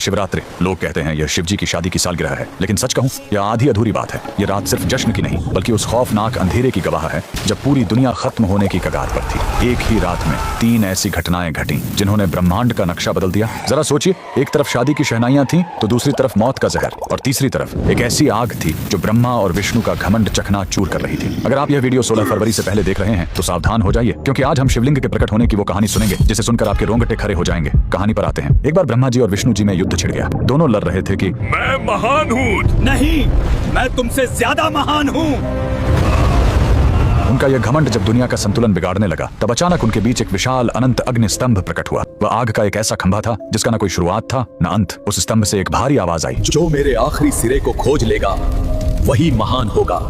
शिवरात्रि लोग कहते हैं यह शिवजी की शादी की सालगिरह है, लेकिन सच कहूं यह आधी अधूरी बात है। यह रात सिर्फ जश्न की नहीं बल्कि उस खौफनाक अंधेरे की गवाह है जब पूरी दुनिया खत्म होने की कगार पर थी। एक ही रात में 3 ऐसी घटनाएं घटी जिन्होंने ब्रह्मांड का नक्शा बदल दिया। जरा सोचिए, एक तरफ शादी की शहनाइयां थी तो दूसरी तरफ मौत का जहर, और तीसरी तरफ एक ऐसी आग थी जो ब्रह्मा और विष्णु का घमंड चकनाचूर कर रही थी। अगर आप यह वीडियो 16 फरवरी से पहले देख रहे हैं तो सावधान हो जाइए, क्योंकि आज हम शिवलिंग के प्रकट होने की वो कहानी सुनेंगे जिसे सुनकर आपके रोंगटे खड़े हो जाएंगे। कहानी पर आते हैं। एक बार ब्रह्मा जी और विष्णु जी में युद्ध छिड़ गया। दोनों लड़ रहे थे कि मैं महान हूँ। नहीं, मैं तुमसे ज्यादा महान हूँ। उनका यह घमंड जब दुनिया का संतुलन बिगाड़ने लगा तब अचानक उनके बीच एक विशाल अनंत अग्नि स्तंभ प्रकट हुआ। वह आग का एक ऐसा खंभा था जिसका न कोई शुरुआत था न अंत। उस स्तंभ से एक भारी आवाज आई, जो मेरे आखिरी सिरे को खोज लेगा वही महान होगा।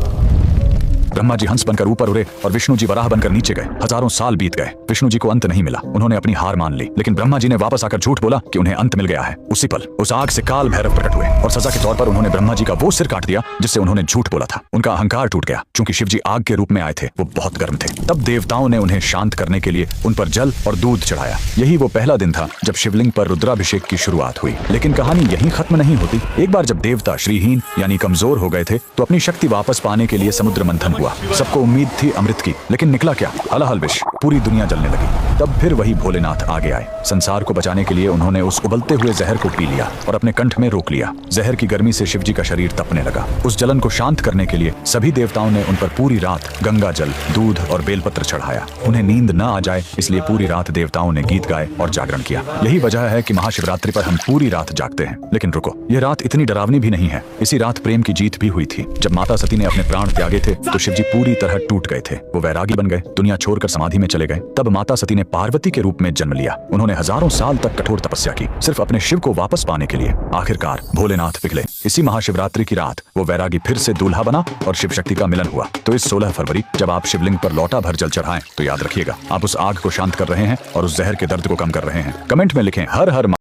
ब्रह्मा जी हंस बनकर ऊपर उड़े और विष्णु जी वराह बनकर नीचे गए। हजारों साल बीत गए, विष्णु जी को अंत नहीं मिला। उन्होंने अपनी हार मान ली, लेकिन ब्रह्मा जी ने वापस आकर झूठ बोला कि उन्हें अंत मिल गया है। उसी पल उस आग से काल भैरव प्रकट हुए और सजा के तौर पर उन्होंने ब्रह्मा जी का वो सिर काट दिया जिससे उन्होंने झूठ बोला था। उनका अहंकार टूट गया। चूंकि शिव जी आग के रूप में आए थे, वो बहुत गर्म थे। तब देवताओं ने उन्हें शांत करने के लिए उन पर जल और दूध चढ़ाया। यही वो पहला दिन था जब शिवलिंग पर रुद्राभिषेक की शुरुआत हुई। लेकिन कहानी यहीं खत्म नहीं होती। एक बार जब देवता श्रीहीन यानी कमजोर हो गए थे तो अपनी शक्ति वापस पाने के लिए समुद्र मंथन हुआ। सबको उम्मीद थी अमृत की, लेकिन निकला क्या? हलाहल विष। पूरी दुनिया जलने लगी। तब फिर वही भोलेनाथ आगे आए। संसार को बचाने के लिए उन्होंने उस उबलते हुए जहर को पी लिया और अपने कंठ में रोक लिया। जहर की गर्मी से शिवजी का शरीर तपने लगा। उस जलन को शांत करने के लिए सभी देवताओं ने उन पर पूरी रात गंगा जल, दूध और बेलपत्र चढ़ाया। उन्हें नींद न आ जाए इसलिए पूरी रात देवताओं ने गीत गाए और जागरण किया। यही वजह है कि महाशिवरात्रि पर हम पूरी रात जागते हैं। लेकिन रुको, यह रात इतनी डरावनी भी नहीं है। इसी रात प्रेम की जीत भी हुई थी। जब माता सती ने अपने प्राण त्यागे थे तो शिवजी पूरी तरह टूट गए थे। वो वैरागी बन गए, दुनिया छोड़कर समाधि में चले गए। तब माता सती ने पार्वती के रूप में जन्म लिया। उन्होंने हजारों साल तक कठोर तपस्या की सिर्फ अपने शिव को वापस पाने के लिए। आखिरकार भोलेनाथ पिघले। इसी महाशिवरात्रि की रात वो वैरागी फिर से दूल्हा बना और शिव शक्ति का मिलन हुआ। तो इस 16 फरवरी जब आप शिवलिंग पर लोटा भर जल चढ़ाएं तो याद रखिएगा, आप उस आग को शांत कर रहे हैं और उस जहर के दर्द को कम कर रहे हैं। कमेंट में लिखें हर हर